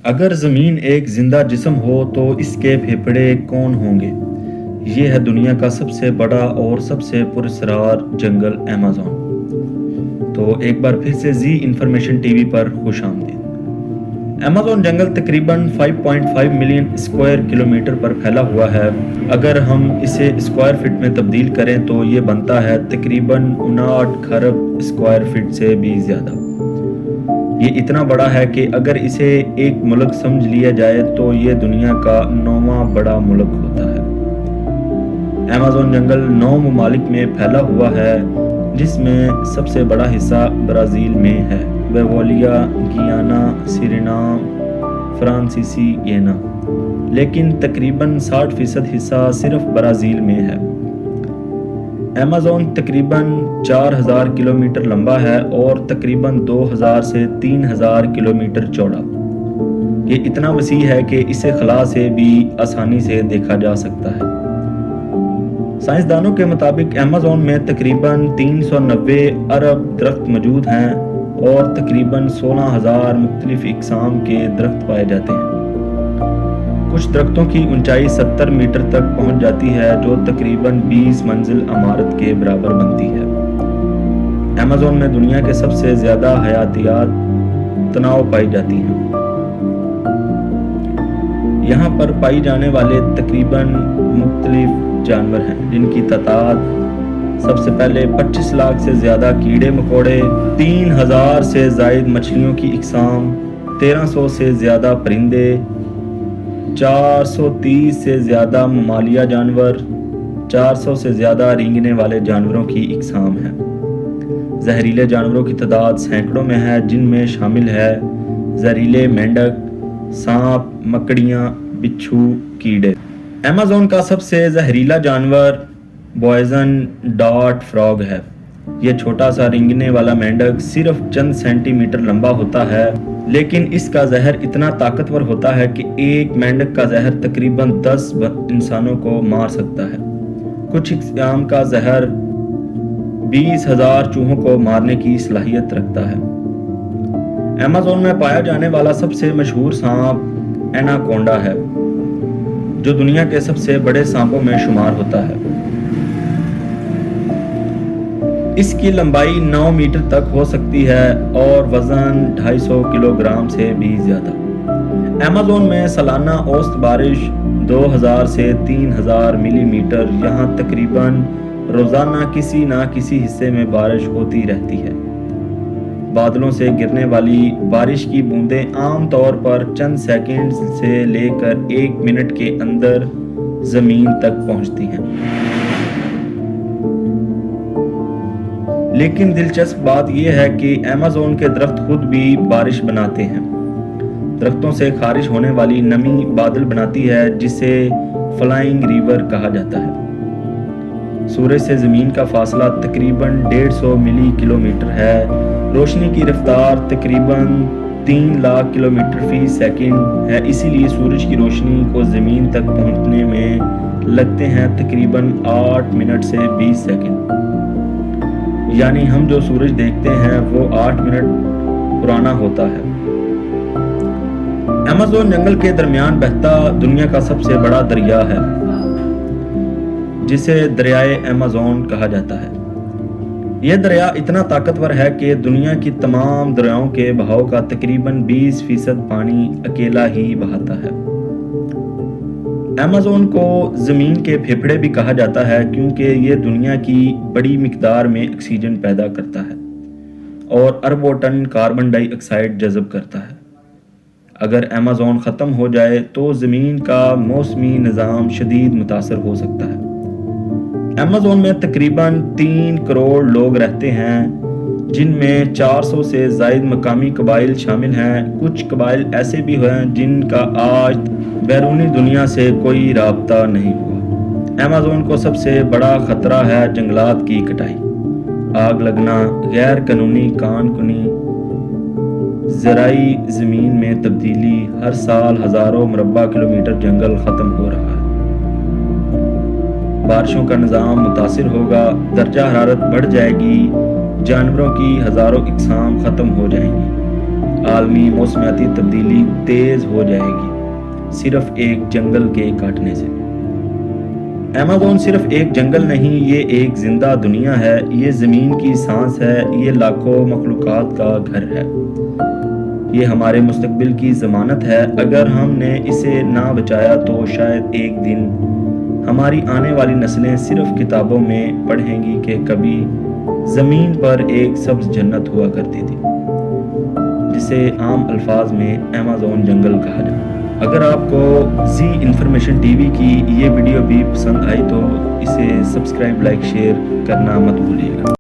اگر زمین ایک زندہ جسم ہو تو اس کے پھیپھڑے کون ہوں گے؟ یہ ہے دنیا کا سب سے بڑا اور سب سے پراسرار جنگل ایمیزون۔ تو ایک بار پھر سے زی انفارمیشن ٹی وی پر خوش آمدید۔ ایمیزون جنگل تقریباً 5.5 ملین اسکوائر کلومیٹر پر پھیلا ہوا ہے۔ اگر ہم اسے اسکوائر فٹ میں تبدیل کریں تو یہ بنتا ہے تقریباً 59 کھرب اسکوائر فٹ سے بھی زیادہ۔ یہ اتنا بڑا ہے کہ اگر اسے ایک ملک سمجھ لیا جائے تو یہ دنیا کا 9واں بڑا ملک ہوتا ہے۔ ایمیزون جنگل 9 ممالک میں پھیلا ہوا ہے، جس میں سب سے بڑا حصہ برازیل میں ہے: بولیویا، گیانا، سورینام، فرانسیسی گیانا۔ لیکن تقریباً 60% حصہ صرف برازیل میں ہے۔ ایمیزون تقریباً 4000 کلومیٹر لمبا ہے اور تقریباً 2000 سے 3000 کلومیٹر چوڑا۔ یہ اتنا وسیع ہے کہ اسے خلا سے بھی آسانی سے دیکھا جا سکتا ہے۔ سائنسدانوں کے مطابق ایمیزون میں تقریباً 390 ارب درخت موجود ہیں اور تقریباً 16,000 مختلف اقسام کے درخت پائے جاتے ہیں۔ کچھ درختوں کی اونچائی 70 میٹر تک پہنچ جاتی ہے، جو تقریباً 20 منزل عمارت کے برابر بنتی ہے۔ ایمیزون میں دنیا کے سب سے زیادہ حیاتیات تنوع پائی جاتی ہیں۔ یہاں پر پائی جانے والے تقریباً مختلف جانور ہیں، جن کی تعداد سب سے پہلے 25 لاکھ سے زیادہ کیڑے مکوڑے، 3000 سے زائد مچھلیوں کی اقسام، 1300 سے زیادہ پرندے، 430 سے زیادہ ممالیہ جانور، 400 سے زیادہ رینگنے والے جانوروں کی اقسام ہیں۔ زہریلے جانوروں کی تعداد سینکڑوں میں ہے، جن میں شامل ہے زہریلے مینڈک، سانپ، مکڑیاں، بچھو، کیڑے۔ ایمیزون کا سب سے زہریلا جانور پوائزن ڈارٹ فراگ ہے۔ یہ چھوٹا سا رینگنے والا مینڈک صرف چند سینٹی میٹر لمبا ہوتا ہے، لیکن اس کا زہر اتنا طاقتور ہوتا ہے کہ ایک مینڈک کا زہر تقریباً 10 انسانوں کو مار سکتا ہے۔ کچھ اقسام کا زہر 20,000 چوہوں کو مارنے کی صلاحیت رکھتا ہے۔ ایمیزون میں پایا جانے والا سب سے مشہور سانپ ایناکونڈا ہے، جو دنیا کے سب سے بڑے سانپوں میں شمار ہوتا ہے۔ اس کی لمبائی 9 میٹر تک ہو سکتی ہے اور وزن 250 کلو گرام سے بھی زیادہ۔ ایمیزون میں سالانہ اوسط بارش 2000 سے 3000 ملی میٹر، یہاں تقریباً روزانہ کسی نہ کسی حصے میں بارش ہوتی رہتی ہے۔ بادلوں سے گرنے والی بارش کی بوندیں عام طور پر چند سیکنڈ سے لے کر 1 منٹ کے اندر زمین تک پہنچتی ہیں۔ لیکن دلچسپ بات یہ ہے کہ ایمیزون کے درخت خود بھی بارش بناتے ہیں۔ درختوں سے خارج ہونے والی نمی بادل بناتی ہے، جسے فلائنگ ریور کہا جاتا ہے۔ سورج سے زمین کا فاصلہ تقریباً 150 ملی کلومیٹر ہے۔ روشنی کی رفتار تقریباً 3 لاکھ کلومیٹر فی سیکنڈ ہے، اسی لیے سورج کی روشنی کو زمین تک پہنچنے میں لگتے ہیں تقریباً 8 منٹ سے 20 سیکنڈ۔ یعنی ہم جو سورج دیکھتے ہیں وہ 8 منٹ پرانا ہوتا ہے۔ ایمیزون جنگل کے درمیان بہتا دنیا کا سب سے بڑا دریا ہے، جسے دریائے ایمیزون کہا جاتا ہے۔ یہ دریا اتنا طاقتور ہے کہ دنیا کی تمام دریاؤں کے بہاؤ کا تقریباً 20% پانی اکیلا ہی بہاتا ہے۔ ایمیزون کو زمین کے پھیپھڑے بھی کہا جاتا ہے، کیونکہ یہ دنیا کی بڑی مقدار میں آکسیجن پیدا کرتا ہے اور اربوں ٹن کاربن ڈائی آکسائیڈ جذب کرتا ہے۔ اگر ایمیزون ختم ہو جائے تو زمین کا موسمی نظام شدید متاثر ہو سکتا ہے۔ ایمیزون میں تقریباً 3 کروڑ لوگ رہتے ہیں، جن میں 400 سے زائد مقامی قبائل شامل ہیں۔ کچھ قبائل ایسے بھی ہیں جن کا آج بیرونی دنیا سے کوئی رابطہ نہیں ہوا۔ ایمیزون کو سب سے بڑا خطرہ ہے جنگلات کی کٹائی، آگ لگنا، غیر قانونی کان کنی، زرعی زمین میں تبدیلی۔ ہر سال ہزاروں مربع کلومیٹر جنگل ختم ہو رہا ہے۔ بارشوں کا نظام متاثر ہوگا، درجہ حرارت بڑھ جائے گی، جانوروں کی ہزاروں اقسام ختم ہو جائیں گی۔ عالمی موسمیاتی تبدیلی تیز ہو جائے گی صرف ایک جنگل کے کاٹنے سے۔ ایمیزون صرف ایک جنگل نہیں، یہ ایک زندہ دنیا ہے، یہ زمین کی سانس ہے، یہ لاکھوں مخلوقات کا گھر ہے، یہ ہمارے مستقبل کی ضمانت ہے۔ اگر ہم نے اسے نہ بچایا تو شاید ایک دن ہماری آنے والی نسلیں صرف کتابوں میں پڑھیں گی کہ کبھی زمین پر ایک سبز جنت ہوا کرتی تھی، جسے عام الفاظ میں ایمیزون جنگل کہا جاتا ہے۔ اگر آپ کو زی انفارمیشن ٹی وی کی یہ ویڈیو بھی پسند آئی تو اسے سبسکرائب، لائک، شیئر کرنا مت بھولیے گا۔